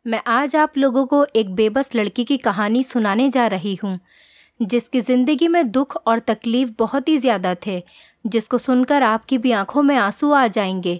मैं आज आप लोगों को एक बेबस लड़की की कहानी सुनाने जा रही हूँ, जिसकी ज़िंदगी में दुख और तकलीफ़ बहुत ही ज़्यादा थे, जिसको सुनकर आपकी भी आंखों में आंसू आ जाएंगे।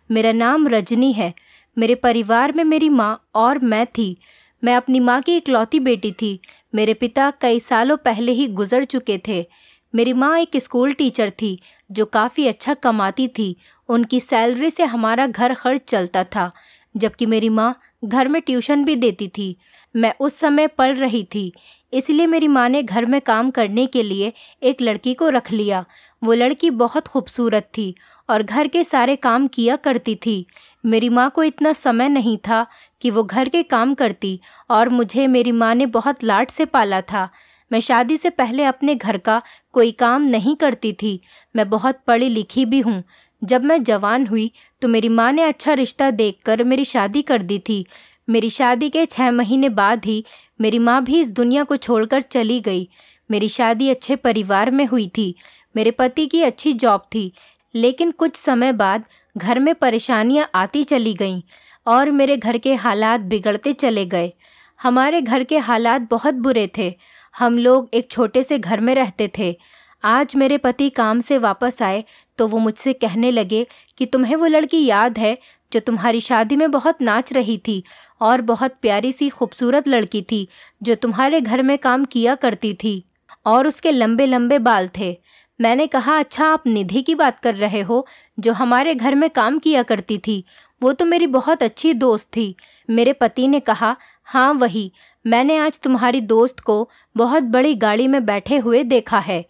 मेरा नाम रजनी है। मेरे परिवार में मेरी माँ और मैं थी। मैं अपनी माँ की इकलौती बेटी थी। मेरे पिता कई सालों पहले ही गुजर चुके थे। मेरी माँ एक स्कूल टीचर थी जो काफ़ी अच्छा कमाती थी। उनकी सैलरी से हमारा घर खर्च चलता था, जबकि मेरी माँ घर में ट्यूशन भी देती थी। मैं उस समय पढ़ रही थी, इसलिए मेरी माँ ने घर में काम करने के लिए एक लड़की को रख लिया। वो लड़की बहुत खूबसूरत थी और घर के सारे काम किया करती थी। मेरी माँ को इतना समय नहीं था कि वो घर के काम करती, और मुझे मेरी माँ ने बहुत लाड से पाला था। मैं शादी से पहले अपने घर का कोई काम नहीं करती थी। मैं बहुत पढ़ी लिखी भी हूँ। जब मैं जवान हुई तो मेरी माँ ने अच्छा रिश्ता देखकर मेरी शादी कर दी थी। मेरी शादी के 6 महीने बाद ही मेरी माँ भी इस दुनिया को छोड़कर चली गई। मेरी शादी अच्छे परिवार में हुई थी। मेरे पति की अच्छी जॉब थी, लेकिन कुछ समय बाद घर में परेशानियाँ आती चली गईं और मेरे घर के हालात बिगड़ते चले गए। हमारे घर के हालात बहुत बुरे थे। हम लोग एक छोटे से घर में रहते थे। आज मेरे पति काम से वापस आए तो वो मुझसे कहने लगे कि तुम्हें वो लड़की याद है जो तुम्हारी शादी में बहुत नाच रही थी और बहुत प्यारी सी खूबसूरत लड़की थी जो तुम्हारे घर में काम किया करती थी और उसके लंबे लंबे बाल थे। मैंने कहा, अच्छा आप निधि की बात कर रहे हो जो हमारे घर में काम किया करती थी? वो तो मेरी बहुत अच्छी दोस्त थी। मेरे पति ने कहा, हाँ वही। मैंने आज तुम्हारी दोस्त को बहुत बड़ी गाड़ी में बैठे हुए देखा है।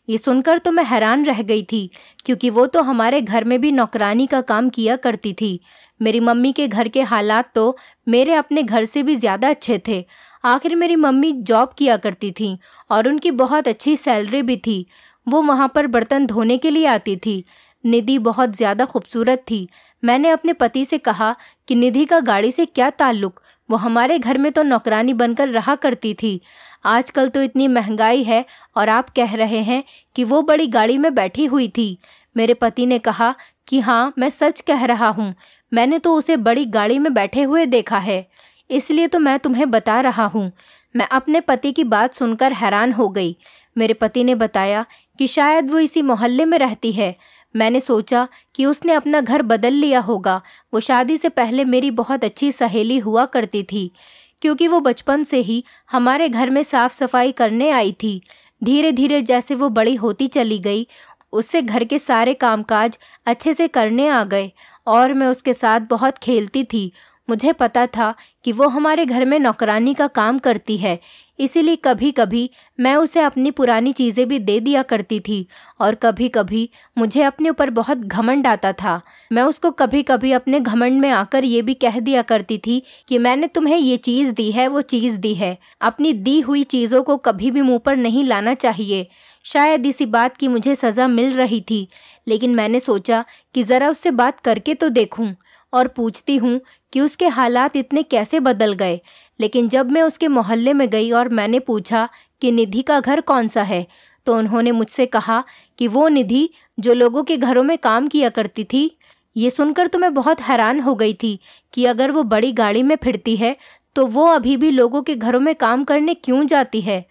ये सुनकर तो मैं हैरान रह गई थी, क्योंकि वो तो हमारे घर में भी नौकरानी का काम किया करती थी। मेरी मम्मी के घर के हालात तो मेरे अपने घर से भी ज़्यादा अच्छे थे। आखिर मेरी मम्मी जॉब किया करती थी और उनकी बहुत अच्छी सैलरी भी थी। वो वहाँ पर बर्तन धोने के लिए आती थी। निधि बहुत ज़्यादा खूबसूरत थी। मैंने अपने पति से कहा कि निधि का गाड़ी से क्या ताल्लुक़, वो हमारे घर में तो नौकरानी बनकर रहा करती थी। आजकल तो इतनी महंगाई है और आप कह रहे हैं कि वो बड़ी गाड़ी में बैठी हुई थी। मेरे पति ने कहा कि हाँ, मैं सच कह रहा हूँ। मैंने तो उसे बड़ी गाड़ी में बैठे हुए देखा है, इसलिए तो मैं तुम्हें बता रहा हूँ। मैं अपने पति की बात सुनकर हैरान हो गई। मेरे पति ने बताया कि शायद वो इसी मोहल्ले में रहती है। मैंने सोचा कि उसने अपना घर बदल लिया होगा। वो शादी से पहले मेरी बहुत अच्छी सहेली हुआ करती थी, क्योंकि वो बचपन से ही हमारे घर में साफ सफाई करने आई थी। धीरे धीरे जैसे वो बड़ी होती चली गई, उससे घर के सारे कामकाज अच्छे से करने आ गए और मैं उसके साथ बहुत खेलती थी। मुझे पता था कि वो हमारे घर में नौकरानी का काम करती है, इसीलिए कभी कभी मैं उसे अपनी पुरानी चीज़ें भी दे दिया करती थी और कभी कभी मुझे अपने ऊपर बहुत घमंड आता था। मैं उसको कभी कभी अपने घमंड में आकर ये भी कह दिया करती थी कि मैंने तुम्हें ये चीज़ दी है, वो चीज़ दी है। अपनी दी हुई चीज़ों को कभी भी मुंह पर नहीं लाना चाहिए। शायद इसी बात की मुझे सज़ा मिल रही थी, लेकिन मैंने सोचा कि ज़रा उससे बात करके तो देखूं और पूछती हूँ कि उसके हालात इतने कैसे बदल गए। लेकिन जब मैं उसके मोहल्ले में गई और मैंने पूछा कि निधि का घर कौन सा है, तो उन्होंने मुझसे कहा कि वो निधि जो लोगों के घरों में काम किया करती थी। ये सुनकर तो मैं बहुत हैरान हो गई थी कि अगर वो बड़ी गाड़ी में फिरती है तो वो अभी भी लोगों के घरों में काम करने क्यों जाती है,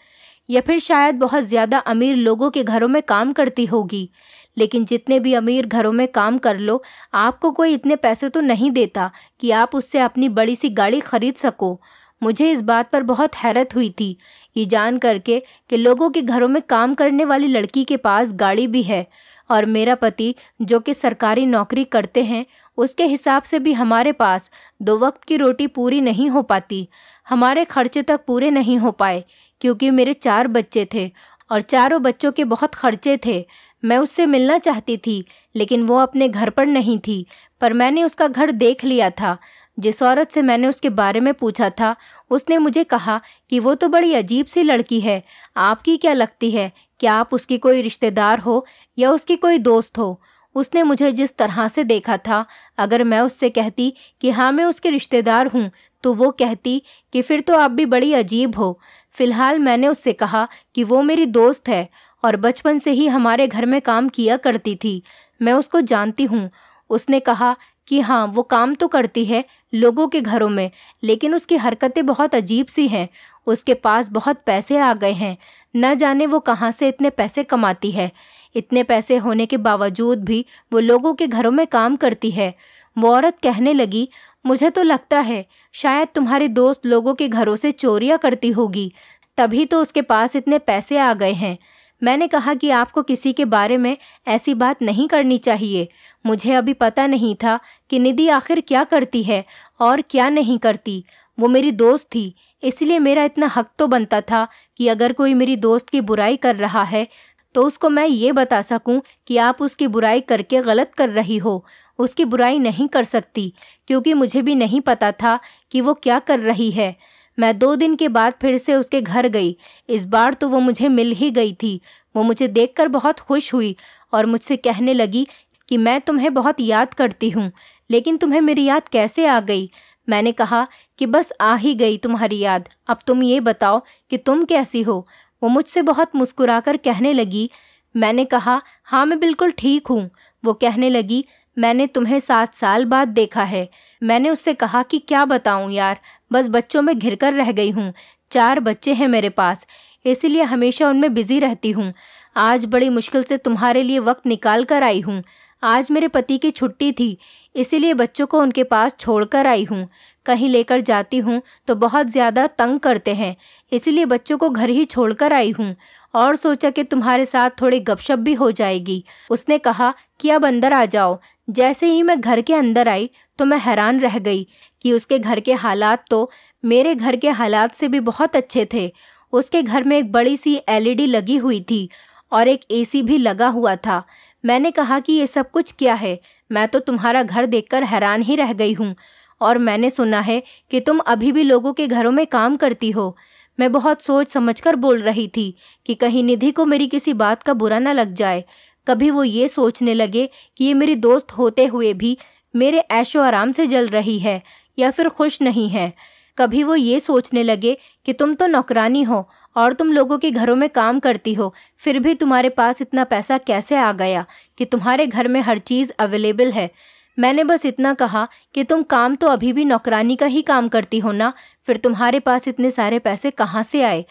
या फिर शायद बहुत ज़्यादा अमीर लोगों के घरों में काम करती होगी। लेकिन जितने भी अमीर घरों में काम कर लो, आपको कोई इतने पैसे तो नहीं देता कि आप उससे अपनी बड़ी सी गाड़ी खरीद सको। मुझे इस बात पर बहुत हैरत हुई थी, ये जान करके कि लोगों के घरों में काम करने वाली लड़की के पास गाड़ी भी है, और मेरा पति जो कि सरकारी नौकरी करते हैं, उसके हिसाब से भी हमारे पास 2 वक्त की रोटी पूरी नहीं हो पाती। हमारे खर्चे तक पूरे नहीं हो पाए, क्योंकि मेरे 4 बच्चे थे और चारों बच्चों के बहुत खर्चे थे। मैं उससे मिलना चाहती थी, लेकिन वो अपने घर पर नहीं थी। पर मैंने उसका घर देख लिया था। जिस औरत से मैंने उसके बारे में पूछा था, उसने मुझे कहा कि वो तो बड़ी अजीब सी लड़की है। आपकी क्या लगती है, क्या आप उसकी कोई रिश्तेदार हो या उसकी कोई दोस्त हो? उसने मुझे जिस तरह से देखा था, अगर मैं उससे कहती कि हाँ मैं उसके रिश्तेदार हूँ, तो वो कहती कि फिर तो आप भी बड़ी अजीब हो। फिलहाल मैंने उससे कहा कि वो मेरी दोस्त है और बचपन से ही हमारे घर में काम किया करती थी, मैं उसको जानती हूँ। उसने कहा कि हाँ, वो काम तो करती है लोगों के घरों में, लेकिन उसकी हरकतें बहुत अजीब सी हैं। उसके पास बहुत पैसे आ गए हैं, न जाने वो कहाँ से इतने पैसे कमाती है। इतने पैसे होने के बावजूद भी वो लोगों के घरों में काम करती है। वो औरत कहने लगी, मुझे तो लगता है शायद तुम्हारी दोस्त लोगों के घरों से चोरियां करती होगी, तभी तो उसके पास इतने पैसे आ गए हैं। मैंने कहा कि आपको किसी के बारे में ऐसी बात नहीं करनी चाहिए। मुझे अभी पता नहीं था कि निधि आखिर क्या करती है और क्या नहीं करती। वो मेरी दोस्त थी, इसलिए मेरा इतना हक तो बनता था कि अगर कोई मेरी दोस्त की बुराई कर रहा है तो उसको मैं ये बता सकूं कि आप उसकी बुराई करके गलत कर रही हो। उसकी बुराई नहीं कर सकती, क्योंकि मुझे भी नहीं पता था कि वो क्या कर रही है। मैं 2 दिन के बाद फिर से उसके घर गई। इस बार तो वो मुझे मिल ही गई थी। वो मुझे देखकर बहुत खुश हुई और मुझसे कहने लगी कि मैं तुम्हें बहुत याद करती हूँ, लेकिन तुम्हें मेरी याद कैसे आ गई? मैंने कहा कि बस आ ही गई तुम्हारी याद, अब तुम ये बताओ कि तुम कैसी हो? वो मुझसे बहुत मुस्कुराकर कहने लगी। मैंने कहा, हाँ, मैं बिल्कुल ठीक हूँ। वो कहने लगी, मैंने तुम्हें 7 साल बाद देखा है। मैंने उससे कहा कि क्या बताऊँ यार, बस बच्चों में घिरकर रह गई हूँ। 4 बच्चे हैं मेरे पास, इसलिए हमेशा उनमें बिजी रहती हूँ। आज बड़ी मुश्किल से तुम्हारे लिए वक्त निकाल कर आई हूँ। आज मेरे पति की छुट्टी थी, इसीलिए बच्चों को उनके पास छोड़कर आई हूँ। कहीं लेकर जाती हूँ तो बहुत ज़्यादा तंग करते हैं, इसीलिए बच्चों को घर ही छोड़कर आई हूँ और सोचा कि तुम्हारे साथ थोड़ी गपशप भी हो जाएगी। उसने कहा कि अब अंदर आ जाओ। जैसे ही मैं घर के अंदर आई तो मैं हैरान रह गई कि उसके घर के हालात तो मेरे घर के हालात से भी बहुत अच्छे थे। उसके घर में एक बड़ी सी LED लगी हुई थी और एक AC भी लगा हुआ था। मैंने कहा कि ये सब कुछ क्या है? मैं तो तुम्हारा घर देखकर हैरान ही रह गई हूँ, और मैंने सुना है कि तुम अभी भी लोगों के घरों में काम करती हो। मैं बहुत सोच समझकर बोल रही थी कि कहीं निधि को मेरी किसी बात का बुरा ना लग जाए। कभी वो ये सोचने लगे कि ये मेरी दोस्त होते हुए भी मेरे ऐशो आराम से जल रही है या फिर खुश नहीं है। कभी वो ये सोचने लगे कि तुम तो नौकरानी हो और तुम लोगों के घरों में काम करती हो, फिर भी तुम्हारे पास इतना पैसा कैसे आ गया कि तुम्हारे घर में हर चीज़ अवेलेबल है। मैंने बस इतना कहा कि तुम काम तो अभी भी नौकरानी का ही काम करती हो ना, फिर तुम्हारे पास इतने सारे पैसे कहाँ से आए?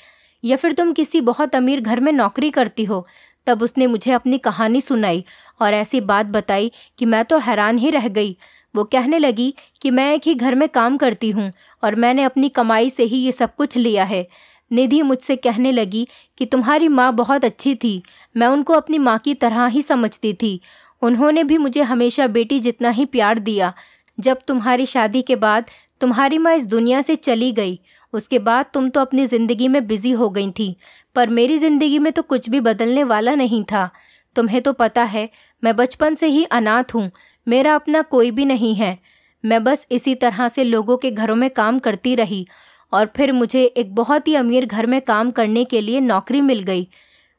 या फिर तुम किसी बहुत अमीर घर में नौकरी करती हो? तब उसने मुझे अपनी कहानी सुनाई और ऐसी बात बताई कि मैं तो हैरान ही रह गई। वो कहने लगी कि मैं एक ही घर में काम करती हूँ और मैंने अपनी कमाई से ही ये सब कुछ लिया है। निधि मुझसे कहने लगी कि तुम्हारी माँ बहुत अच्छी थी, मैं उनको अपनी माँ की तरह ही समझती थी। उन्होंने भी मुझे हमेशा बेटी जितना ही प्यार दिया। जब तुम्हारी शादी के बाद तुम्हारी माँ इस दुनिया से चली गई, उसके बाद तुम तो अपनी ज़िंदगी में बिजी हो गई थी, पर मेरी ज़िंदगी में तो कुछ भी बदलने वाला नहीं था। तुम्हें तो पता है मैं बचपन से ही अनाथ हूँ, मेरा अपना कोई भी नहीं है। मैं बस इसी तरह से लोगों के घरों में काम करती रही और फिर मुझे एक बहुत ही अमीर घर में काम करने के लिए नौकरी मिल गई।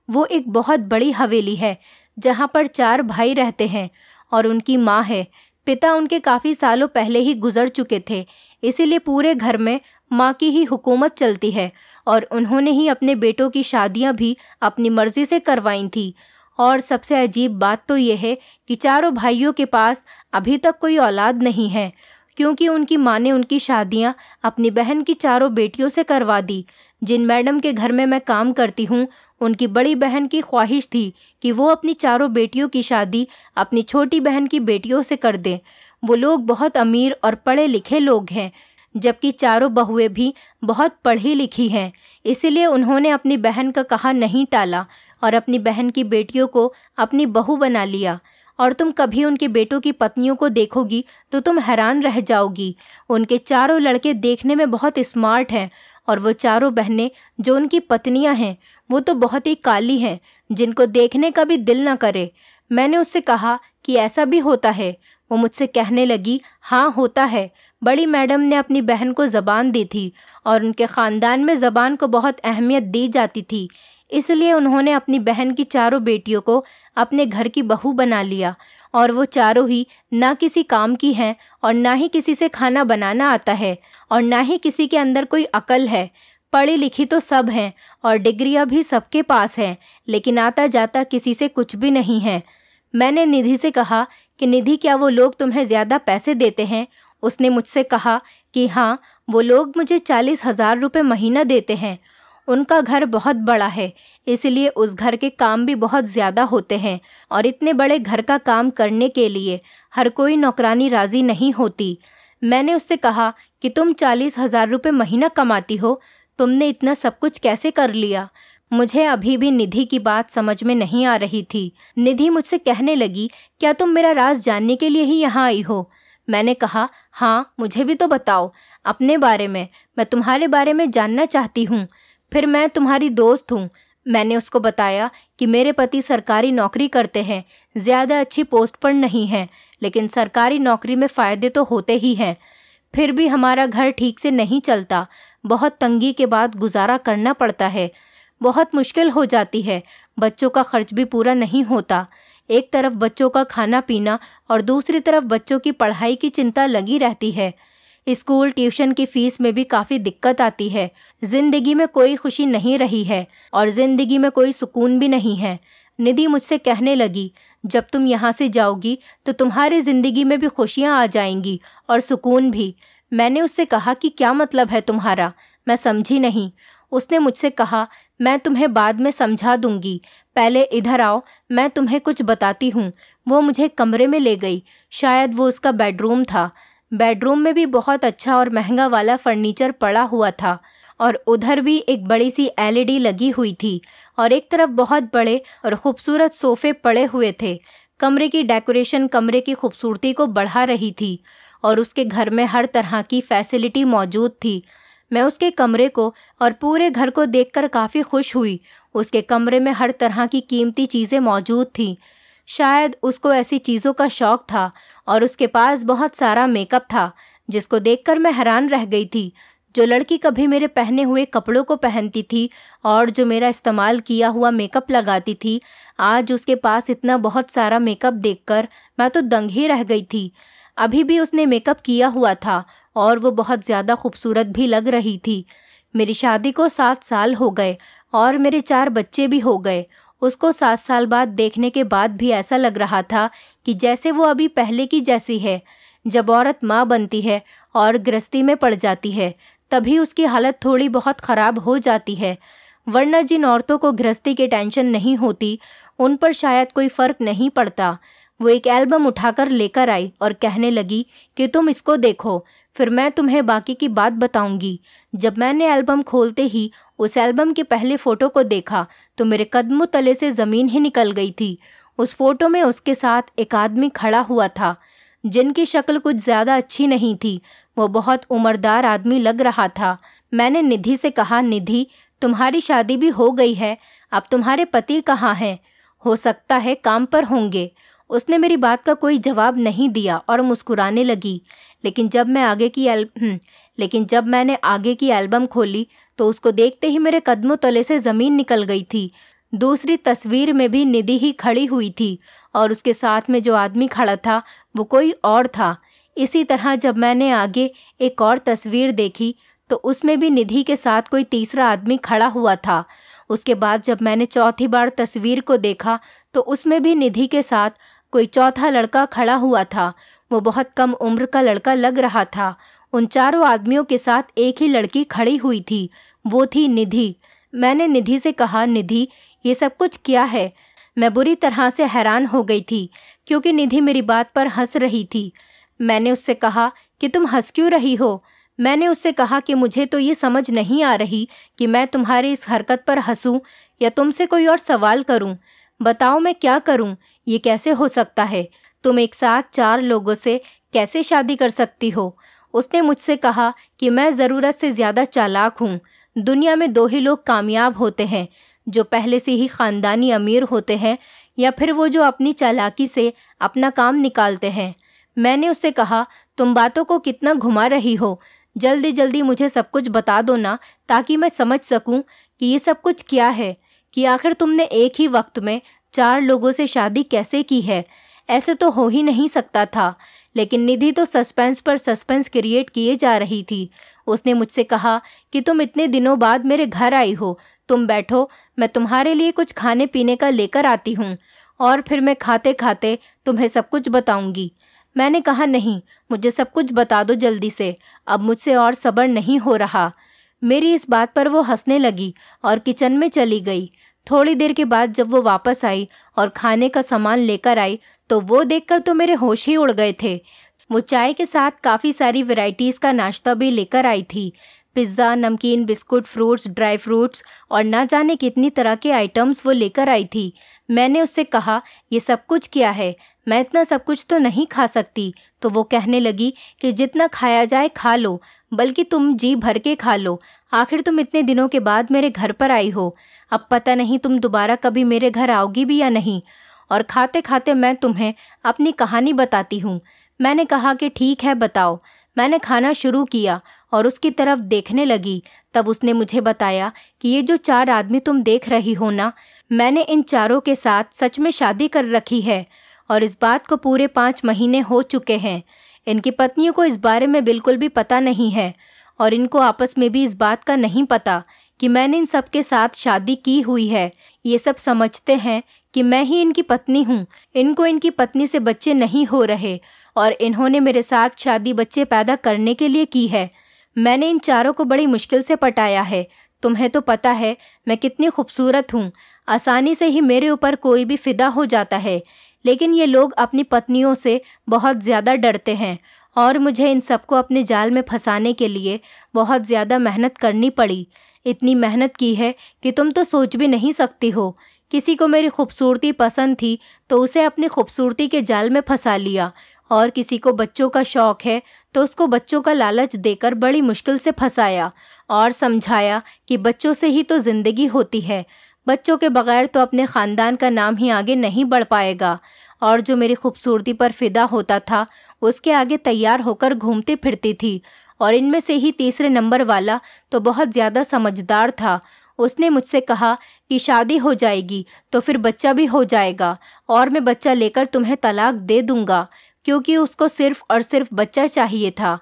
वो एक बहुत बड़ी हवेली है जहाँ पर 4 भाई रहते हैं और उनकी माँ है। पिता उनके काफ़ी सालों पहले ही गुजर चुके थे, इसीलिए पूरे घर में माँ की ही हुकूमत चलती है और उन्होंने ही अपने बेटों की शादियाँ भी अपनी मर्जी से करवाई थी। और सबसे अजीब बात तो ये है कि चारों भाइयों के पास अभी तक कोई औलाद नहीं है, क्योंकि उनकी माँ ने उनकी शादियाँ अपनी बहन की 4 बेटियों से करवा दी। जिन मैडम के घर में मैं काम करती हूँ, उनकी बड़ी बहन की ख्वाहिश थी कि वो अपनी 4 बेटियों की शादी अपनी छोटी बहन की बेटियों से कर दें। वो लोग बहुत अमीर और पढ़े लिखे लोग हैं, जबकि 4 बहुएं भी बहुत पढ़ी लिखी हैं। इसीलिए उन्होंने अपनी बहन का कहा नहीं टाला और अपनी बहन की बेटियों को अपनी बहू बना लिया। और तुम कभी उनके बेटों की पत्नियों को देखोगी तो तुम हैरान रह जाओगी। उनके 4 लड़के देखने में बहुत स्मार्ट हैं और वो 4 बहनें जो उनकी पत्नियां हैं वो तो बहुत ही काली हैं, जिनको देखने का भी दिल ना करे। मैंने उससे कहा कि ऐसा भी होता है? वो मुझसे कहने लगी, हाँ होता है। बड़ी मैडम ने अपनी बहन को ज़बान दी थी और उनके ख़ानदान में ज़बान को बहुत अहमियत दी जाती थी, इसलिए उन्होंने अपनी बहन की 4 बेटियों को अपने घर की बहू बना लिया। और वो 4 ही ना किसी काम की हैं और ना ही किसी से खाना बनाना आता है और ना ही किसी के अंदर कोई अकल है। पढ़ी लिखी तो सब हैं और डिग्रियां भी सबके पास हैं, लेकिन आता जाता किसी से कुछ भी नहीं है। मैंने निधि से कहा कि निधि, क्या वो लोग तुम्हें ज़्यादा पैसे देते हैं? उसने मुझसे कहा कि हाँ, वो लोग मुझे 40,000 रुपये महीना देते हैं। उनका घर बहुत बड़ा है, इसलिए उस घर के काम भी बहुत ज़्यादा होते हैं और इतने बड़े घर का काम करने के लिए हर कोई नौकरानी राज़ी नहीं होती। मैंने उससे कहा कि तुम 40,000 रुपये महीना कमाती हो, तुमने इतना सब कुछ कैसे कर लिया? मुझे अभी भी निधि की बात समझ में नहीं आ रही थी। निधि मुझसे कहने लगी, क्या तुम मेरा राज जानने के लिए ही यहाँ आई हो? मैंने कहा, हाँ, मुझे भी तो बताओ अपने बारे में, मैं तुम्हारे बारे में जानना चाहती हूँ। फिर मैं तुम्हारी दोस्त हूँ। मैंने उसको बताया कि मेरे पति सरकारी नौकरी करते हैं, ज़्यादा अच्छी पोस्ट पर नहीं हैं, लेकिन सरकारी नौकरी में फ़ायदे तो होते ही हैं। फिर भी हमारा घर ठीक से नहीं चलता, बहुत तंगी के बाद गुजारा करना पड़ता है, बहुत मुश्किल हो जाती है, बच्चों का खर्च भी पूरा नहीं होता। एक तरफ बच्चों का खाना पीना और दूसरी तरफ बच्चों की पढ़ाई की चिंता लगी रहती है। स्कूल ट्यूशन की फ़ीस में भी काफ़ी दिक्कत आती है। ज़िंदगी में कोई खुशी नहीं रही है और ज़िंदगी में कोई सुकून भी नहीं है। निधि मुझसे कहने लगी, जब तुम यहाँ से जाओगी तो तुम्हारी ज़िंदगी में भी खुशियाँ आ जाएंगी और सुकून भी। मैंने उससे कहा कि क्या मतलब है तुम्हारा? मैं समझी नहीं। उसने मुझसे कहा, मैं तुम्हें बाद में समझा दूंगी, पहले इधर आओ, मैं तुम्हें कुछ बताती हूँ। वो मुझे कमरे में ले गई, शायद वो उसका बेडरूम था। बेडरूम में भी बहुत अच्छा और महंगा वाला फर्नीचर पड़ा हुआ था और उधर भी एक बड़ी सी एलईडी लगी हुई थी और एक तरफ बहुत बड़े और खूबसूरत सोफ़े पड़े हुए थे। कमरे की डेकोरेशन कमरे की खूबसूरती को बढ़ा रही थी और उसके घर में हर तरह की फैसिलिटी मौजूद थी। मैं उसके कमरे को और पूरे घर को देखकर काफ़ी खुश हुई। उसके कमरे में हर तरह की कीमती चीज़ें मौजूद थीं। शायद उसको ऐसी चीज़ों का शौक़ था और उसके पास बहुत सारा मेकअप था, जिसको देखकर मैं हैरान रह गई थी। जो लड़की कभी मेरे पहने हुए कपड़ों को पहनती थी और जो मेरा इस्तेमाल किया हुआ मेकअप लगाती थी, आज उसके पास इतना बहुत सारा मेकअप देखकर मैं तो दंग ही रह गई थी। अभी भी उसने मेकअप किया हुआ था और वो बहुत ज़्यादा खूबसूरत भी लग रही थी। मेरी शादी को 7 साल हो गए और मेरे 4 बच्चे भी हो गए। उसको 7 साल बाद देखने के बाद भी ऐसा लग रहा था कि जैसे वो अभी पहले की जैसी है। जब औरत माँ बनती है और गृहस्थी में पड़ जाती है, तभी उसकी हालत थोड़ी बहुत ख़राब हो जाती है, वरना जिन औरतों को गृहस्थी की टेंशन नहीं होती, उन पर शायद कोई फ़र्क नहीं पड़ता। वो एक एल्बम उठाकर लेकर आई और कहने लगी कि तुम इसको देखो, फिर मैं तुम्हें बाकी की बात बताऊंगी। जब मैंने एल्बम खोलते ही उस एल्बम के पहले फ़ोटो को देखा तो मेरे कदमों तले से ज़मीन ही निकल गई थी। उस फ़ोटो में उसके साथ एक आदमी खड़ा हुआ था, जिनकी शक्ल कुछ ज़्यादा अच्छी नहीं थी। वो बहुत उम्रदार आदमी लग रहा था। मैंने निधि से कहा, निधि, तुम्हारी शादी भी हो गई है, अब तुम्हारे पति कहाँ हैं? हो सकता है काम पर होंगे। उसने मेरी बात का कोई जवाब नहीं दिया और मुस्कुराने लगी। लेकिन जब मैंने आगे की एल्बम खोली तो उसको देखते ही मेरे कदमों तले से ज़मीन निकल गई थी। दूसरी तस्वीर में भी निधि ही खड़ी हुई थी और उसके साथ में जो आदमी खड़ा था वो कोई और था। इसी तरह जब मैंने आगे एक और तस्वीर देखी तो उसमें भी निधि के साथ कोई तीसरा आदमी खड़ा हुआ था। उसके बाद जब मैंने चौथी बार तस्वीर को देखा तो उसमें भी निधि के साथ कोई चौथा लड़का खड़ा हुआ था। वो बहुत कम उम्र का लड़का लग रहा था। उन चारों आदमियों के साथ एक ही लड़की खड़ी हुई थी, वो थी निधि। मैंने निधि से कहा, निधि, ये सब कुछ क्या है? मैं बुरी तरह से हैरान हो गई थी क्योंकि निधि मेरी बात पर हंस रही थी। मैंने उससे कहा कि तुम हंस क्यों रही हो? मैंने उससे कहा कि मुझे तो ये समझ नहीं आ रही कि मैं तुम्हारी इस हरकत पर हंसूं या तुमसे कोई और सवाल करूं। बताओ मैं क्या करूं? ये कैसे हो सकता है? तुम एक साथ 4 लोगों से कैसे शादी कर सकती हो? उसने मुझसे कहा कि मैं ज़रूरत से ज़्यादा चालाक हूँ। दुनिया में 2 ही लोग कामयाब होते हैं, जो पहले से ही ख़ानदानी अमीर होते हैं या फिर वो जो अपनी चालाकी से अपना काम निकालते हैं। मैंने उससे कहा, तुम बातों को कितना घुमा रही हो, जल्दी जल्दी मुझे सब कुछ बता दो ना, ताकि मैं समझ सकूं कि ये सब कुछ क्या है, कि आखिर तुमने एक ही वक्त में 4 लोगों से शादी कैसे की है? ऐसे तो हो ही नहीं सकता था। लेकिन निधि तो सस्पेंस पर सस्पेंस क्रिएट किए जा रही थी। उसने मुझसे कहा कि तुम इतने दिनों बाद मेरे घर आई हो, तुम बैठो, मैं तुम्हारे लिए कुछ खाने पीने का लेकर आती हूँ। और फिर मैं खाते खाते तुम्हें सब कुछ बताऊंगी। मैंने कहा नहीं, मुझे सब कुछ बता दो जल्दी से, अब मुझसे और सब्र नहीं हो रहा। मेरी इस बात पर वो हंसने लगी और किचन में चली गई। थोड़ी देर के बाद जब वो वापस आई और खाने का सामान लेकर आई तो वो देखकर तो मेरे होश ही उड़ गए थे। वो चाय के साथ काफ़ी सारी वैरायटीज़ का नाश्ता भी लेकर आई थी। पिज़्ज़ा, नमकीन, बिस्कुट, फ्रूट्स, ड्राई फ्रूट्स और ना जाने कितनी तरह के आइटम्स वो लेकर आई थी। मैंने उससे कहा, ये सब कुछ क्या है, मैं इतना सब कुछ तो नहीं खा सकती। तो वो कहने लगी कि जितना खाया जाए खा लो, बल्कि तुम जी भर के खा लो। आखिर तुम इतने दिनों के बाद मेरे घर पर आई हो, अब पता नहीं तुम दोबारा कभी मेरे घर आओगी भी या नहीं। और खाते खाते मैं तुम्हें अपनी कहानी बताती हूँ। मैंने कहा कि ठीक है बताओ। मैंने खाना शुरू किया और उसकी तरफ देखने लगी। तब उसने मुझे बताया कि ये जो 4 आदमी तुम देख रही हो ना, मैंने इन चारों के साथ सच में शादी कर रखी है और इस बात को पूरे 5 महीने हो चुके हैं। इनकी पत्नियों को इस बारे में बिल्कुल भी पता नहीं है और इनको आपस में भी इस बात का नहीं पता कि मैंने इन सब के साथ शादी की हुई है। ये सब समझते हैं कि मैं ही इनकी पत्नी हूँ। इनको इनकी पत्नी से बच्चे नहीं हो रहे और इन्होंने मेरे साथ शादी बच्चे पैदा करने के लिए की है। मैंने इन चारों को बड़ी मुश्किल से पटाया है। तुम्हें तो पता है मैं कितनी खूबसूरत हूँ, आसानी से ही मेरे ऊपर कोई भी फिदा हो जाता है। लेकिन ये लोग अपनी पत्नियों से बहुत ज़्यादा डरते हैं और मुझे इन सबको अपने जाल में फंसाने के लिए बहुत ज़्यादा मेहनत करनी पड़ी। इतनी मेहनत की है कि तुम तो सोच भी नहीं सकती हो। किसी को मेरी खूबसूरती पसंद थी तो उसे अपनी खूबसूरती के जाल में फंसा लिया, और किसी को बच्चों का शौक़ है तो उसको बच्चों का लालच देकर बड़ी मुश्किल से फंसाया और समझाया कि बच्चों से ही तो ज़िंदगी होती है, बच्चों के बगैर तो अपने ख़ानदान का नाम ही आगे नहीं बढ़ पाएगा। और जो मेरी खूबसूरती पर फ़िदा होता था उसके आगे तैयार होकर घूमती फिरती थी। और इनमें से ही तीसरे नंबर वाला तो बहुत ज़्यादा समझदार था। उसने मुझसे कहा कि शादी हो जाएगी तो फिर बच्चा भी हो जाएगा और मैं बच्चा लेकर तुम्हें तलाक दे दूंगा, क्योंकि उसको सिर्फ और सिर्फ बच्चा चाहिए था।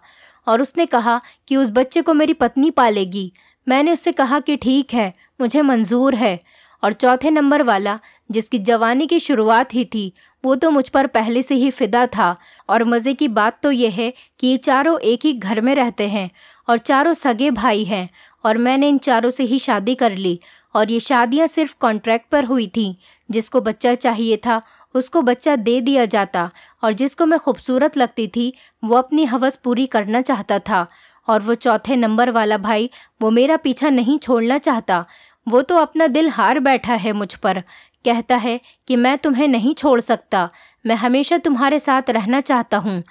और उसने कहा कि उस बच्चे को मेरी पत्नी पालेगी। मैंने उससे कहा कि ठीक है, मुझे मंजूर है। और चौथे नंबर वाला, जिसकी जवानी की शुरुआत ही थी, वो तो मुझ पर पहले से ही फिदा था। और मज़े की बात तो यह है कि ये चारों एक ही घर में रहते हैं और चारों सगे भाई हैं। और मैंने इन चारों से ही शादी कर ली और ये शादियां सिर्फ कॉन्ट्रैक्ट पर हुई थी। जिसको बच्चा चाहिए था उसको बच्चा दे दिया जाता और जिसको मैं खूबसूरत लगती थी वो अपनी हवस पूरी करना चाहता था। और वो चौथे नंबर वाला भाई, वो मेरा पीछा नहीं छोड़ना चाहता। वो तो अपना दिल हार बैठा है मुझ पर। कहता है कि मैं तुम्हें नहीं छोड़ सकता, मैं हमेशा तुम्हारे साथ रहना चाहता हूँ।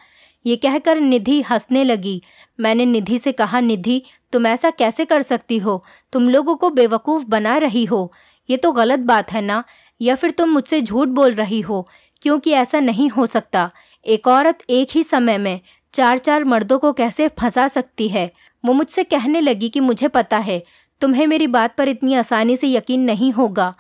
ये कहकर निधि हंसने लगी। मैंने निधि से कहा, निधि तुम ऐसा कैसे कर सकती हो? तुम लोगों को बेवकूफ़ बना रही हो। ये तो गलत बात है ना? या फिर तुम मुझसे झूठ बोल रही हो? क्योंकि ऐसा नहीं हो सकता। एक औरत एक ही समय में 4-4 मर्दों को कैसे फंसा सकती है? वो मुझसे कहने लगी कि मुझे पता है तुम्हें मेरी बात पर इतनी आसानी से यकीन नहीं होगा।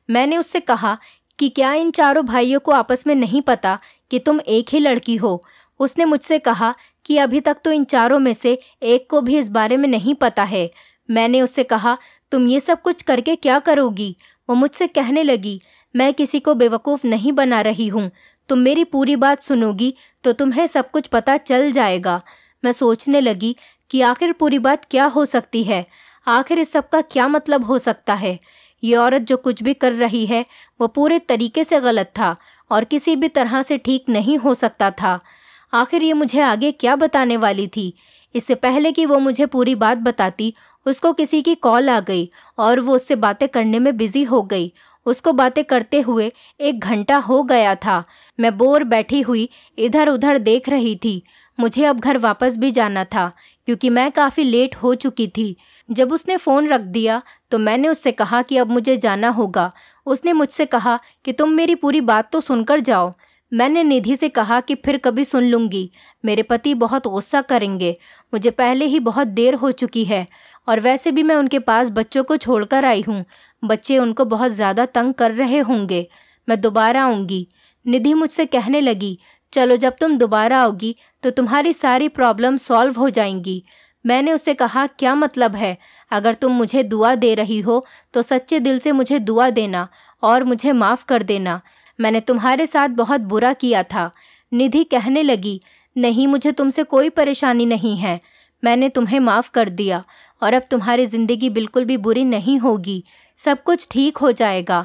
मैंने उससे कहा कि क्या इन चारों भाइयों को आपस में नहीं पता कि तुम एक ही लड़की हो? उसने मुझसे कहा कि अभी तक तो इन चारों में से एक को भी इस बारे में नहीं पता है। मैंने उससे कहा, तुम ये सब कुछ करके क्या करोगी? वो मुझसे कहने लगी, मैं किसी को बेवकूफ़ नहीं बना रही हूँ। तुम मेरी पूरी बात सुनोगी तो तुम्हें सब कुछ पता चल जाएगा। मैं सोचने लगी कि आखिर पूरी बात क्या हो सकती है, आखिर इस सब का क्या मतलब हो सकता है। ये औरत जो कुछ भी कर रही है वो पूरे तरीके से गलत था और किसी भी तरह से ठीक नहीं हो सकता था। आखिर ये मुझे आगे क्या बताने वाली थी? इससे पहले कि वो मुझे पूरी बात बताती, उसको किसी की कॉल आ गई और वो उससे बातें करने में बिजी हो गई। उसको बातें करते हुए 1 घंटा हो गया था। मैं बोर बैठी हुई इधर उधर देख रही थी। मुझे अब घर वापस भी जाना था क्योंकि मैं काफ़ी लेट हो चुकी थी। जब उसने फ़ोन रख दिया तो मैंने उससे कहा कि अब मुझे जाना होगा। उसने मुझसे कहा कि तुम मेरी पूरी बात तो सुनकर जाओ। मैंने निधि से कहा कि फिर कभी सुन लूँगी, मेरे पति बहुत गुस्सा करेंगे। मुझे पहले ही बहुत देर हो चुकी है और वैसे भी मैं उनके पास बच्चों को छोड़कर आई हूँ। बच्चे उनको बहुत ज़्यादा तंग कर रहे होंगे। मैं दोबारा आऊँगी। निधि मुझसे कहने लगी, चलो जब तुम दोबारा आओगी तो तुम्हारी सारी प्रॉब्लम सॉल्व हो जाएंगी। मैंने उससे कहा, क्या मतलब है? अगर तुम मुझे दुआ दे रही हो तो सच्चे दिल से मुझे दुआ देना और मुझे माफ़ कर देना। मैंने तुम्हारे साथ बहुत बुरा किया था। निधि कहने लगी, नहीं, मुझे तुमसे कोई परेशानी नहीं है। मैंने तुम्हें माफ़ कर दिया और अब तुम्हारी ज़िंदगी बिल्कुल भी बुरी नहीं होगी, सब कुछ ठीक हो जाएगा।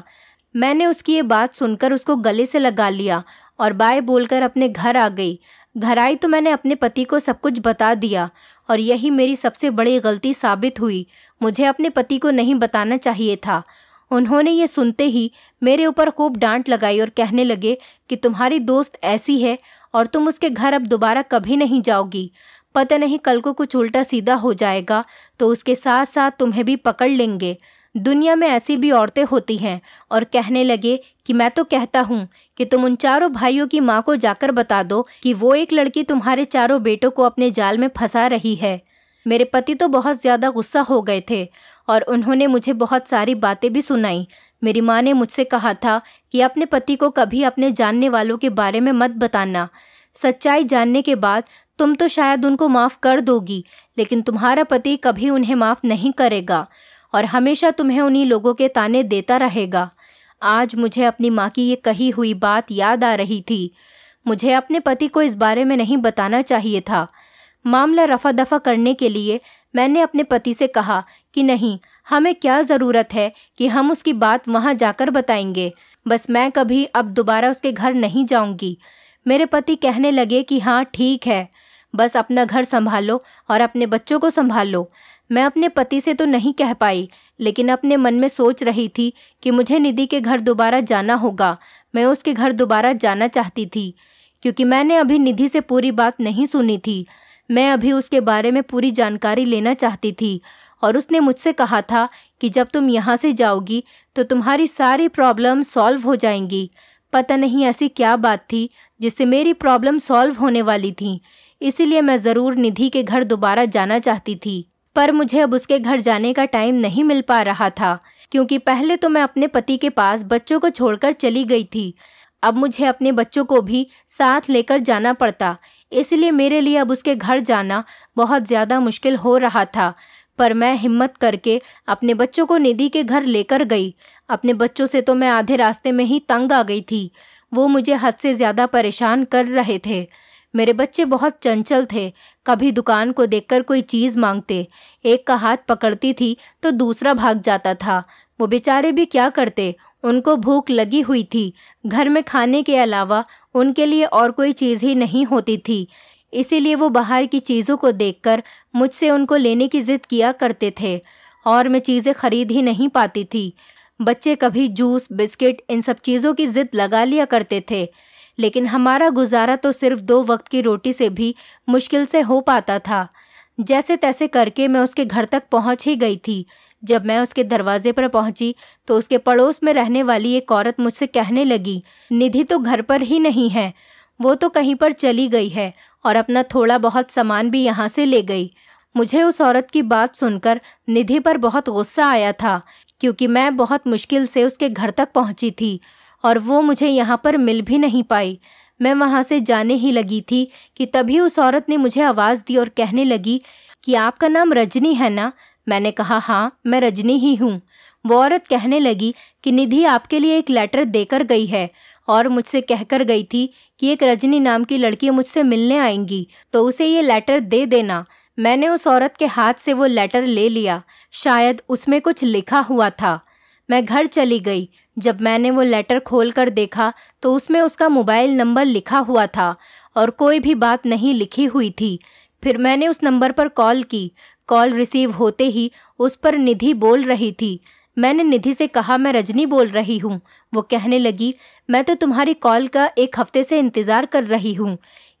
मैंने उसकी ये बात सुनकर उसको गले से लगा लिया और बाय बोलकर अपने घर आ गई। घर आई तो मैंने अपने पति को सब कुछ बता दिया और यही मेरी सबसे बड़ी गलती साबित हुई। मुझे अपने पति को नहीं बताना चाहिए था। उन्होंने ये सुनते ही मेरे ऊपर खूब डांट लगाई और कहने लगे कि तुम्हारी दोस्त ऐसी है और तुम उसके घर अब दोबारा कभी नहीं जाओगी। पता नहीं कल को कुछ उल्टा सीधा हो जाएगा तो उसके साथ साथ तुम्हें भी पकड़ लेंगे। दुनिया में ऐसी भी औरतें होती हैं। और कहने लगे कि मैं तो कहता हूँ कि तुम उन चारों भाइयों की माँ को जाकर बता दो कि वो एक लड़की तुम्हारे चारों बेटों को अपने जाल में फंसा रही है। मेरे पति तो बहुत ज़्यादा गुस्सा हो गए थे और उन्होंने मुझे बहुत सारी बातें भी सुनाई। मेरी माँ ने मुझसे कहा था कि अपने पति को कभी अपने जानने वालों के बारे में मत बताना। सच्चाई जानने के बाद तुम तो शायद उनको माफ़ कर दोगी, लेकिन तुम्हारा पति कभी उन्हें माफ़ नहीं करेगा और हमेशा तुम्हें उन्हीं लोगों के ताने देता रहेगा। आज मुझे अपनी माँ की ये कही हुई बात याद आ रही थी। मुझे अपने पति को इस बारे में नहीं बताना चाहिए था। मामला रफा दफा करने के लिए मैंने अपने पति से कहा कि नहीं, हमें क्या ज़रूरत है कि हम उसकी बात वहाँ जाकर बताएंगे। बस मैं कभी अब दोबारा उसके घर नहीं जाऊँगी। मेरे पति कहने लगे कि हाँ ठीक है, बस अपना घर संभालो और अपने बच्चों को संभालो। मैं अपने पति से तो नहीं कह पाई, लेकिन अपने मन में सोच रही थी कि मुझे निधि के घर दोबारा जाना होगा। मैं उसके घर दोबारा जाना चाहती थी क्योंकि मैंने अभी निधि से पूरी बात नहीं सुनी थी। मैं अभी उसके बारे में पूरी जानकारी लेना चाहती थी और उसने मुझसे कहा था कि जब तुम यहाँ से जाओगी तो तुम्हारी सारी प्रॉब्लम सॉल्व हो जाएंगी। पता नहीं ऐसी क्या बात थी जिससे मेरी प्रॉब्लम सॉल्व होने वाली थी। इसीलिए मैं ज़रूर निधि के घर दोबारा जाना चाहती थी, पर मुझे अब उसके घर जाने का टाइम नहीं मिल पा रहा था क्योंकि पहले तो मैं अपने पति के पास बच्चों को छोड़कर चली गई थी। अब मुझे अपने बच्चों को भी साथ लेकर जाना पड़ता, इसलिए मेरे लिए अब उसके घर जाना बहुत ज़्यादा मुश्किल हो रहा था। पर मैं हिम्मत करके अपने बच्चों को निधि के घर लेकर गई। अपने बच्चों से तो मैं आधे रास्ते में ही तंग आ गई थी। वो मुझे हद से ज़्यादा परेशान कर रहे थे। मेरे बच्चे बहुत चंचल थे। कभी दुकान को देखकर कोई चीज़ मांगते, एक का हाथ पकड़ती थी तो दूसरा भाग जाता था। वो बेचारे भी क्या करते, उनको भूख लगी हुई थी। घर में खाने के अलावा उनके लिए और कोई चीज़ ही नहीं होती थी, इसीलिए वो बाहर की चीज़ों को देखकर मुझसे उनको लेने की ज़िद किया करते थे और मैं चीज़ें खरीद ही नहीं पाती थी। बच्चे कभी जूस, बिस्किट, इन सब चीज़ों की ज़िद लगा लिया करते थे, लेकिन हमारा गुजारा तो सिर्फ 2 वक्त की रोटी से भी मुश्किल से हो पाता था। जैसे तैसे करके मैं उसके घर तक पहुंच ही गई थी। जब मैं उसके दरवाजे पर पहुंची तो उसके पड़ोस में रहने वाली एक औरत मुझसे कहने लगी, निधि तो घर पर ही नहीं है, वो तो कहीं पर चली गई है और अपना थोड़ा बहुत सामान भी यहाँ से ले गई। मुझे उस औरत की बात सुनकर निधि पर बहुत गुस्सा आया था क्योंकि मैं बहुत मुश्किल से उसके घर तक पहुँची थी और वो मुझे यहाँ पर मिल भी नहीं पाई। मैं वहाँ से जाने ही लगी थी कि तभी उस औरत ने मुझे आवाज़ दी और कहने लगी कि आपका नाम रजनी है ना? मैंने कहा हाँ, मैं रजनी ही हूँ। वो औरत कहने लगी कि निधि आपके लिए एक लेटर देकर गई है और मुझसे कहकर गई थी कि एक रजनी नाम की लड़की मुझसे मिलने आएंगी तो उसे ये लेटर दे देना। मैंने उस औरत के हाथ से वो लेटर ले लिया। शायद उसमें कुछ लिखा हुआ था। मैं घर चली गई। जब मैंने वो लेटर खोलकर देखा तो उसमें उसका मोबाइल नंबर लिखा हुआ था और कोई भी बात नहीं लिखी हुई थी। फिर मैंने उस नंबर पर कॉल की। कॉल रिसीव होते ही उस पर निधि बोल रही थी। मैंने निधि से कहा, मैं रजनी बोल रही हूँ। वो कहने लगी, मैं तो तुम्हारी कॉल का 1 हफ्ते से इंतज़ार कर रही हूँ।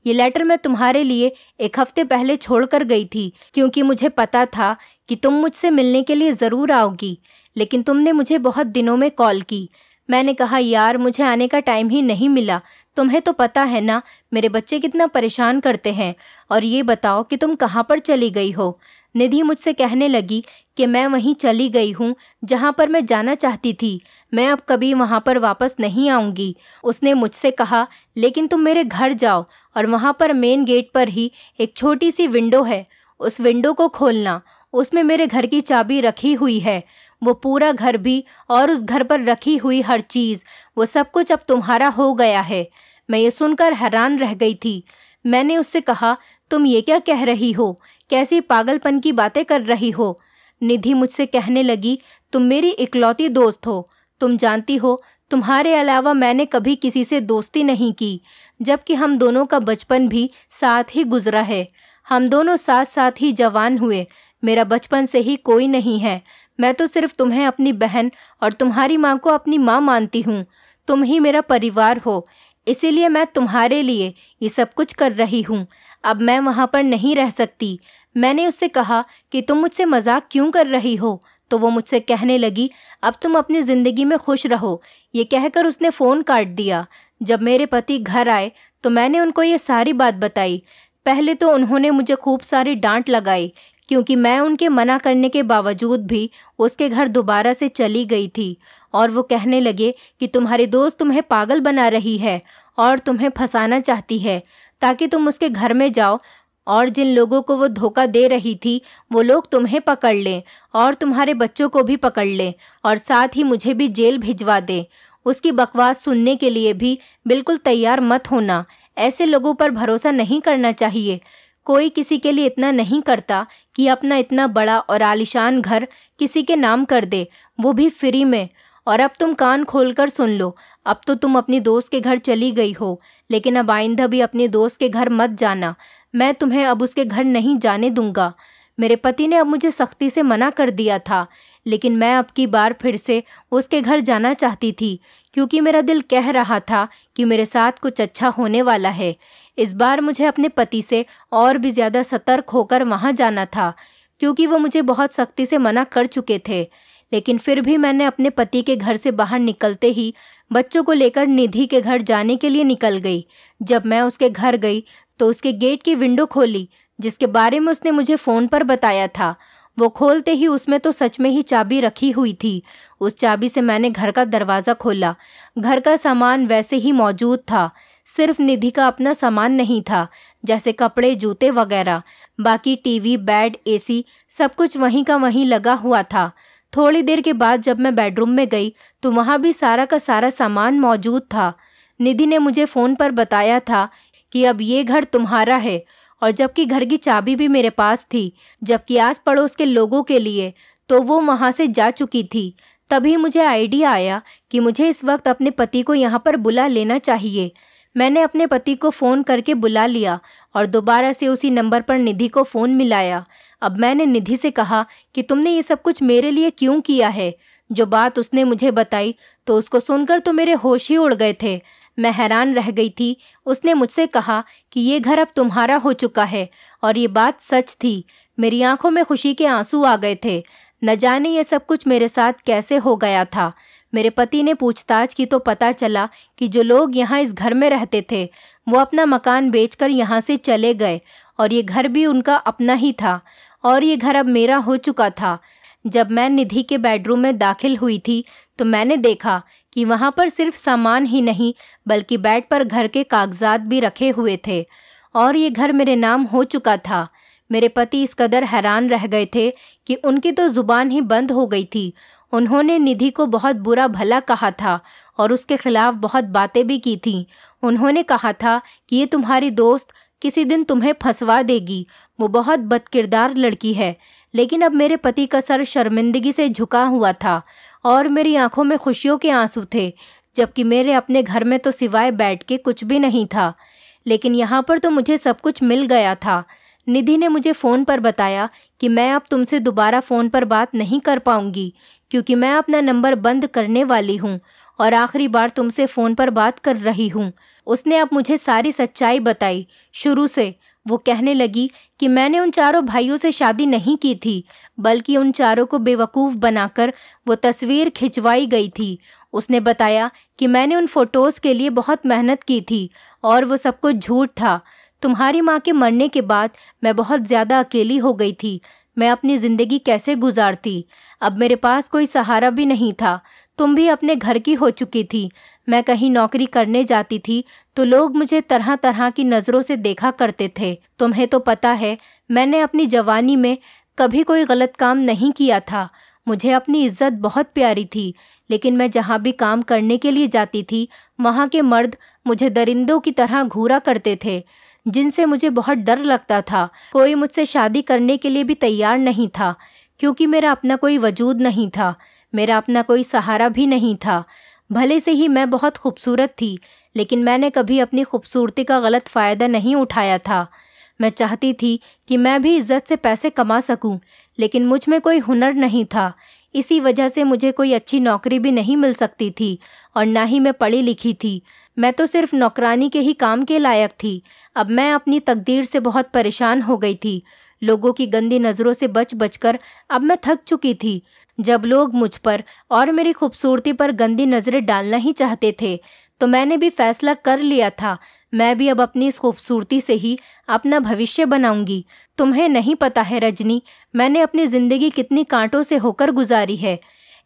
ये लेटर मैं तुम्हारे लिए 1 हफ्ते पहले छोड़ कर गई थी क्योंकि मुझे पता था कि तुम मुझसे मिलने के लिए ज़रूर आओगी, लेकिन तुमने मुझे बहुत दिनों में कॉल की। मैंने कहा, यार मुझे आने का टाइम ही नहीं मिला। तुम्हें तो पता है ना मेरे बच्चे कितना परेशान करते हैं। और ये बताओ कि तुम कहाँ पर चली गई हो? निधि मुझसे कहने लगी कि मैं वहीं चली गई हूँ जहाँ पर मैं जाना चाहती थी। मैं अब कभी वहाँ पर वापस नहीं आऊँगी। उसने मुझसे कहा, लेकिन तुम मेरे घर जाओ और वहाँ पर मेन गेट पर ही एक छोटी सी विंडो है, उस विंडो को खोलना। उसमें मेरे घर की चाबी रखी हुई है। वो पूरा घर भी और उस घर पर रखी हुई हर चीज़, वो सब कुछ अब तुम्हारा हो गया है। मैं ये सुनकर हैरान रह गई थी। मैंने उससे कहा, तुम ये क्या कह रही हो? कैसी पागलपन की बातें कर रही हो? निधि मुझसे कहने लगी, तुम मेरी इकलौती दोस्त हो। तुम जानती हो, तुम्हारे अलावा मैंने कभी किसी से दोस्ती नहीं की, जबकि हम दोनों का बचपन भी साथ ही गुजरा है। हम दोनों साथ साथ ही जवान हुए। मेरा बचपन से ही कोई नहीं है। मैं तो सिर्फ तुम्हें अपनी बहन और तुम्हारी माँ को अपनी माँ मानती हूँ। तुम ही मेरा परिवार हो, इसीलिए मैं तुम्हारे लिए ये सब कुछ कर रही हूँ। अब मैं वहाँ पर नहीं रह सकती। मैंने उससे कहा कि तुम मुझसे मजाक क्यों कर रही हो? तो वो मुझसे कहने लगी, अब तुम अपनी ज़िंदगी में खुश रहो। ये कहकर उसने फ़ोन काट दिया। जब मेरे पति घर आए तो मैंने उनको ये सारी बात बताई। पहले तो उन्होंने मुझे खूब सारी डांट लगाई, क्योंकि मैं उनके मना करने के बावजूद भी उसके घर दोबारा से चली गई थी। और वो कहने लगे कि तुम्हारी दोस्त तुम्हें पागल बना रही है और तुम्हें फंसाना चाहती है ताकि तुम उसके घर में जाओ, और जिन लोगों को वो धोखा दे रही थी वो लोग तुम्हें पकड़ लें और तुम्हारे बच्चों को भी पकड़ लें और साथ ही मुझे भी जेल भिजवा दें। उसकी बकवास सुनने के लिए भी बिल्कुल तैयार मत होना। ऐसे लोगों पर भरोसा नहीं करना चाहिए। कोई किसी के लिए इतना नहीं करता कि अपना इतना बड़ा और आलीशान घर किसी के नाम कर दे, वो भी फ्री में। और अब तुम कान खोलकर सुन लो। अब तो तुम अपनी दोस्त के घर चली गई हो, लेकिन अब आइंदा भी अपने दोस्त के घर मत जाना। मैं तुम्हें अब उसके घर नहीं जाने दूंगा। मेरे पति ने अब मुझे सख्ती से मना कर दिया था, लेकिन मैं अब की बार फिर से उसके घर जाना चाहती थी, क्योंकि मेरा दिल कह रहा था कि मेरे साथ कुछ अच्छा होने वाला है। इस बार मुझे अपने पति से और भी ज़्यादा सतर्क होकर वहाँ जाना था, क्योंकि वो मुझे बहुत सख्ती से मना कर चुके थे। लेकिन फिर भी मैंने अपने पति के घर से बाहर निकलते ही बच्चों को लेकर निधि के घर जाने के लिए निकल गई। जब मैं उसके घर गई तो उसके गेट की विंडो खोली, जिसके बारे में उसने मुझे फ़ोन पर बताया था। वो खोलते ही उसमें तो सच में ही चाबी रखी हुई थी। उस चाबी से मैंने घर का दरवाज़ा खोला। घर का सामान वैसे ही मौजूद था, सिर्फ निधि का अपना सामान नहीं था, जैसे कपड़े, जूते वगैरह। बाकी टीवी, बेड, एसी सब कुछ वहीं का वहीं लगा हुआ था। थोड़ी देर के बाद जब मैं बेडरूम में गई तो वहाँ भी सारा का सारा सामान मौजूद था। निधि ने मुझे फ़ोन पर बताया था कि अब ये घर तुम्हारा है, और जबकि घर की चाबी भी मेरे पास थी, जबकि आस पड़ोस के लोगों के लिए तो वो वहाँ से जा चुकी थी। तभी मुझे आइडिया आया कि मुझे इस वक्त अपने पति को यहाँ पर बुला लेना चाहिए। मैंने अपने पति को फ़ोन करके बुला लिया और दोबारा से उसी नंबर पर निधि को फ़ोन मिलाया। अब मैंने निधि से कहा कि तुमने ये सब कुछ मेरे लिए क्यों किया है। जो बात उसने मुझे बताई तो उसको सुनकर तो मेरे होश ही उड़ गए थे। मैं हैरान रह गई थी। उसने मुझसे कहा कि ये घर अब तुम्हारा हो चुका है, और ये बात सच थी। मेरी आंखों में खुशी के आंसू आ गए थे। न जाने ये सब कुछ मेरे साथ कैसे हो गया था। मेरे पति ने पूछताछ की तो पता चला कि जो लोग यहाँ इस घर में रहते थे वो अपना मकान बेचकर यहाँ से चले गए, और ये घर भी उनका अपना ही था, और ये घर अब मेरा हो चुका था। जब मैं निधि के बेडरूम में दाखिल हुई थी तो मैंने देखा कि वहाँ पर सिर्फ सामान ही नहीं बल्कि बेड पर घर के कागजात भी रखे हुए थे, और ये घर मेरे नाम हो चुका था। मेरे पति इस कदर हैरान रह गए थे कि उनकी तो ज़ुबान ही बंद हो गई थी। उन्होंने निधि को बहुत बुरा भला कहा था और उसके खिलाफ बहुत बातें भी की थी। उन्होंने कहा था कि ये तुम्हारी दोस्त किसी दिन तुम्हें फंसवा देगी, वो बहुत बदकिरदार लड़की है। लेकिन अब मेरे पति का सर शर्मिंदगी से झुका हुआ था और मेरी आंखों में खुशियों के आंसू थे, जबकि मेरे अपने घर में तो सिवाय बेड के कुछ भी नहीं था। लेकिन यहाँ पर तो मुझे सब कुछ मिल गया था। निधि ने मुझे फ़ोन पर बताया कि मैं अब तुमसे दोबारा फ़ोन पर बात नहीं कर पाऊँगी, क्योंकि मैं अपना नंबर बंद करने वाली हूँ और आखिरी बार तुमसे फ़ोन पर बात कर रही हूँ। उसने अब मुझे सारी सच्चाई बताई शुरू से। वो कहने लगी कि मैंने उन चारों भाइयों से शादी नहीं की थी, बल्कि उन चारों को बेवकूफ़ बनाकर वो तस्वीर खिंचवाई गई थी। उसने बताया कि मैंने उन फ़ोटोज़ के लिए बहुत मेहनत की थी और वो सब कुछ झूठ था। तुम्हारी माँ के मरने के बाद मैं बहुत ज़्यादा अकेली हो गई थी। मैं अपनी ज़िंदगी कैसे गुजारती? अब मेरे पास कोई सहारा भी नहीं था। तुम भी अपने घर की हो चुकी थी। मैं कहीं नौकरी करने जाती थी तो लोग मुझे तरह तरह की नज़रों से देखा करते थे। तुम्हें तो पता है मैंने अपनी जवानी में कभी कोई गलत काम नहीं किया था। मुझे अपनी इज्जत बहुत प्यारी थी, लेकिन मैं जहाँ भी काम करने के लिए जाती थी वहाँ के मर्द मुझे दरिंदों की तरह घूरा करते थे, जिनसे मुझे बहुत डर लगता था। कोई मुझसे शादी करने के लिए भी तैयार नहीं था, क्योंकि मेरा अपना कोई वजूद नहीं था, मेरा अपना कोई सहारा भी नहीं था। भले से ही मैं बहुत खूबसूरत थी, लेकिन मैंने कभी अपनी खूबसूरती का गलत फ़ायदा नहीं उठाया था। मैं चाहती थी कि मैं भी इज्जत से पैसे कमा सकूं, लेकिन मुझ में कोई हुनर नहीं था। इसी वजह से मुझे कोई अच्छी नौकरी भी नहीं मिल सकती थी और ना ही मैं पढ़ी लिखी थी। मैं तो सिर्फ नौकरानी के ही काम के लायक थी। अब मैं अपनी तकदीर से बहुत परेशान हो गई थी। लोगों की गंदी नज़रों से बच बचकर अब मैं थक चुकी थी। जब लोग मुझ पर और मेरी खूबसूरती पर गंदी नज़रें डालना ही चाहते थे, तो मैंने भी फैसला कर लिया था, मैं भी अब अपनी इस खूबसूरती से ही अपना भविष्य बनाऊंगी। तुम्हें नहीं पता है रजनी, मैंने अपनी ज़िंदगी कितनी कांटों से होकर गुजारी है।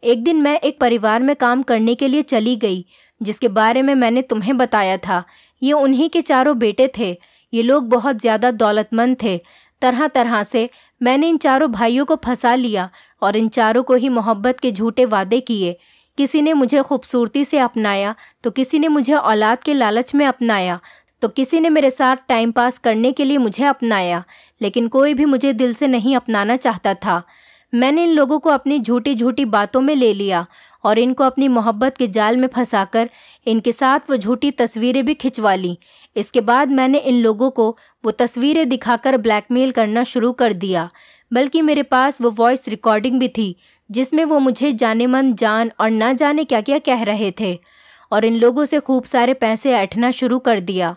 एक दिन मैं एक परिवार में काम करने के लिए चली गई, जिसके बारे में मैंने तुम्हें बताया था। ये उन्हीं के चारों बेटे थे। ये लोग बहुत ज़्यादा दौलतमंद थे। तरह तरह से मैंने इन चारों भाइयों को फंसा लिया और इन चारों को ही मोहब्बत के झूठे वादे किए। किसी ने मुझे खूबसूरती से अपनाया, तो किसी ने मुझे औलाद के लालच में अपनाया, तो किसी ने मेरे साथ टाइम पास करने के लिए मुझे अपनाया, लेकिन कोई भी मुझे दिल से नहीं अपनाना चाहता था। मैंने इन लोगों को अपनी झूठी झूठी बातों में ले लिया और इनको अपनी मोहब्बत के जाल में फंसाकर इनके साथ वो झूठी तस्वीरें भी खिंचवा ली। इसके बाद मैंने इन लोगों को वो तस्वीरें दिखाकर ब्लैकमेल करना शुरू कर दिया। बल्कि मेरे पास वो वॉइस रिकॉर्डिंग भी थी, जिसमें वो मुझे जाने मन जान और ना जाने क्या क्या कह रहे थे, और इन लोगों से खूब सारे पैसे ऐंठना शुरू कर दिया।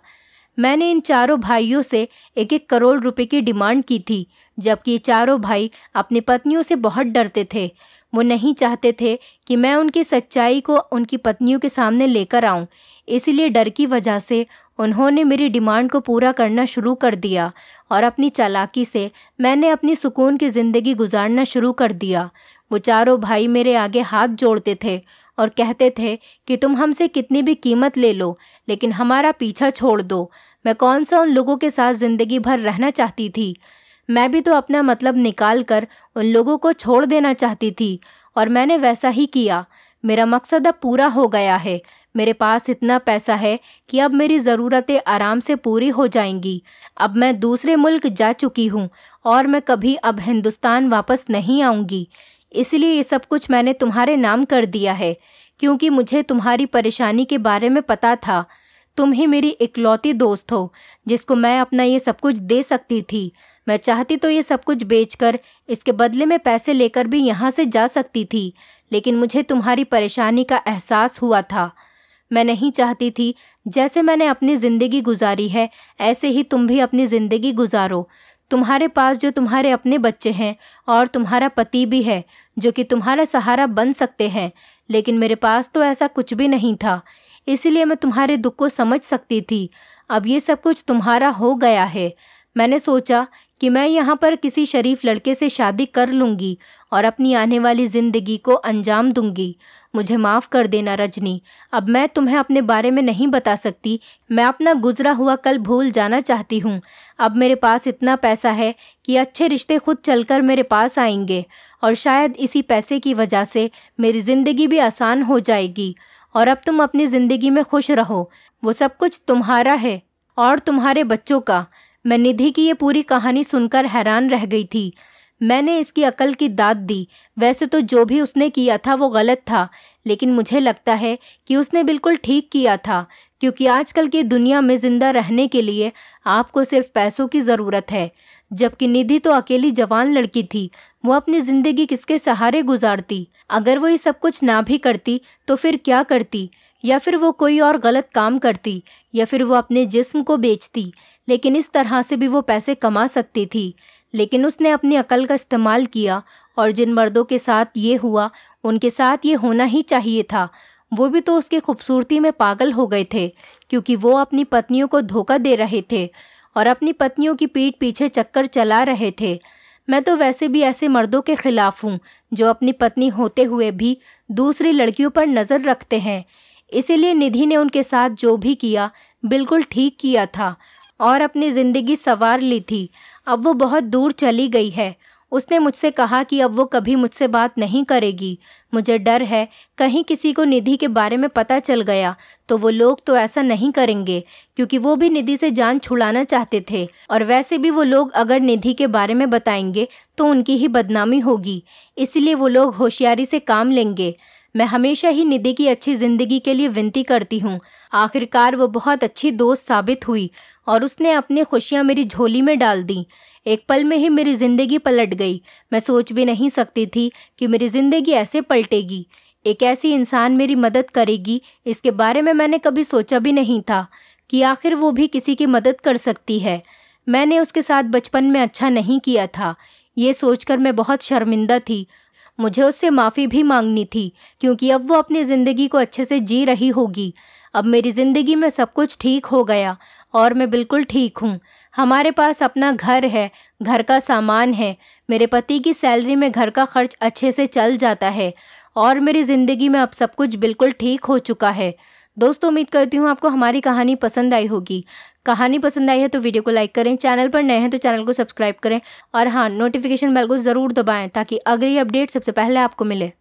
मैंने इन चारों भाइयों से 1-1 करोड़ रुपए की डिमांड की थी, जबकि ये चारों भाई अपनी पत्नियों से बहुत डरते थे। वो नहीं चाहते थे कि मैं उनकी सच्चाई को उनकी पत्नियों के सामने लेकर आऊं। इसलिए डर की वजह से उन्होंने मेरी डिमांड को पूरा करना शुरू कर दिया और अपनी चालाकी से मैंने अपनी सुकून की ज़िंदगी गुजारना शुरू कर दिया। वो चारों भाई मेरे आगे हाथ जोड़ते थे और कहते थे कि तुम हमसे कितनी भी कीमत ले लो, लेकिन हमारा पीछा छोड़ दो। मैं कौन सा उन लोगों के साथ ज़िंदगी भर रहना चाहती थी। मैं भी तो अपना मतलब निकाल कर उन लोगों को छोड़ देना चाहती थी, और मैंने वैसा ही किया। मेरा मकसद अब पूरा हो गया है। मेरे पास इतना पैसा है कि अब मेरी ज़रूरतें आराम से पूरी हो जाएंगी। अब मैं दूसरे मुल्क जा चुकी हूँ और मैं कभी अब हिंदुस्तान वापस नहीं आऊँगी। इसलिए ये सब कुछ मैंने तुम्हारे नाम कर दिया है, क्योंकि मुझे तुम्हारी परेशानी के बारे में पता था। तुम ही मेरी इकलौती दोस्त हो, जिसको मैं अपना ये सब कुछ दे सकती थी। मैं चाहती तो ये सब कुछ बेचकर इसके बदले में पैसे लेकर भी यहाँ से जा सकती थी, लेकिन मुझे तुम्हारी परेशानी का एहसास हुआ था। मैं नहीं चाहती थी जैसे मैंने अपनी ज़िंदगी गुजारी है, ऐसे ही तुम भी अपनी ज़िंदगी गुजारो। तुम्हारे पास जो तुम्हारे अपने बच्चे हैं और तुम्हारा पति भी है, जो कि तुम्हारा सहारा बन सकते हैं, लेकिन मेरे पास तो ऐसा कुछ भी नहीं था। इसलिए मैं तुम्हारे दुख को समझ सकती थी। अब ये सब कुछ तुम्हारा हो गया है। मैंने सोचा कि मैं यहाँ पर किसी शरीफ लड़के से शादी कर लूँगी और अपनी आने वाली ज़िंदगी को अंजाम दूँगी। मुझे माफ़ कर देना रजनी, अब मैं तुम्हें अपने बारे में नहीं बता सकती। मैं अपना गुजरा हुआ कल भूल जाना चाहती हूँ। अब मेरे पास इतना पैसा है कि अच्छे रिश्ते खुद चलकर मेरे पास आएंगे, और शायद इसी पैसे की वजह से मेरी ज़िंदगी भी आसान हो जाएगी। और अब तुम अपनी ज़िंदगी में खुश रहो। वो सब कुछ तुम्हारा है और तुम्हारे बच्चों का। मैं निधि की ये पूरी कहानी सुनकर हैरान रह गई थी। मैंने इसकी अकल की दाद दी। वैसे तो जो भी उसने किया था वो गलत था, लेकिन मुझे लगता है कि उसने बिल्कुल ठीक किया था, क्योंकि आजकल की दुनिया में ज़िंदा रहने के लिए आपको सिर्फ पैसों की ज़रूरत है। जबकि निधि तो अकेली जवान लड़की थी, वो अपनी ज़िंदगी किसके सहारे गुजारती? अगर वो ये सब कुछ ना भी करती तो फिर क्या करती? या फिर वो कोई और गलत काम करती, या फिर वो अपने जिस्म को बेचती। लेकिन इस तरह से भी वो पैसे कमा सकती थी। लेकिन उसने अपनी अकल का इस्तेमाल किया, और जिन मर्दों के साथ ये हुआ उनके साथ ये होना ही चाहिए था। वो भी तो उसकी खूबसूरती में पागल हो गए थे, क्योंकि वो अपनी पत्नियों को धोखा दे रहे थे और अपनी पत्नियों की पीठ पीछे चक्कर चला रहे थे। मैं तो वैसे भी ऐसे मर्दों के खिलाफ हूँ जो अपनी पत्नी होते हुए भी दूसरी लड़कियों पर नज़र रखते हैं। इसीलिए निधि ने उनके साथ जो भी किया बिल्कुल ठीक किया था और अपनी ज़िंदगी संवार ली थी। अब वो बहुत दूर चली गई है। उसने मुझसे कहा कि अब वो कभी मुझसे बात नहीं करेगी। मुझे डर है कहीं किसी को निधि के बारे में पता चल गया तो वो लोग तो ऐसा नहीं करेंगे, क्योंकि वो भी निधि से जान छुड़ाना चाहते थे। और वैसे भी वो लोग अगर निधि के बारे में बताएंगे तो उनकी ही बदनामी होगी, इसलिए वो लोग होशियारी से काम लेंगे। मैं हमेशा ही निधि की अच्छी ज़िंदगी के लिए विनती करती हूँ। आखिरकार वो बहुत अच्छी दोस्त साबित हुई और उसने अपनी खुशियाँ मेरी झोली में डाल दी। एक पल में ही मेरी ज़िंदगी पलट गई। मैं सोच भी नहीं सकती थी कि मेरी ज़िंदगी ऐसे पलटेगी। एक ऐसी इंसान मेरी मदद करेगी, इसके बारे में मैंने कभी सोचा भी नहीं था कि आखिर वो भी किसी की मदद कर सकती है। मैंने उसके साथ बचपन में अच्छा नहीं किया था, ये सोचकर मैं बहुत शर्मिंदा थी। मुझे उससे माफ़ी भी मांगनी थी, क्योंकि अब वो अपनी ज़िंदगी को अच्छे से जी रही होगी। अब मेरी ज़िंदगी में सब कुछ ठीक हो गया और मैं बिल्कुल ठीक हूँ। हमारे पास अपना घर है, घर का सामान है, मेरे पति की सैलरी में घर का खर्च अच्छे से चल जाता है और मेरी ज़िंदगी में अब सब कुछ बिल्कुल ठीक हो चुका है। दोस्तों, उम्मीद करती हूँ आपको हमारी कहानी पसंद आई होगी। कहानी पसंद आई है तो वीडियो को लाइक करें, चैनल पर नए हैं तो चैनल को सब्सक्राइब करें और हाँ, नोटिफिकेशन बेल को ज़रूर दबाएं ताकि अगली अपडेट सबसे पहले आपको मिले।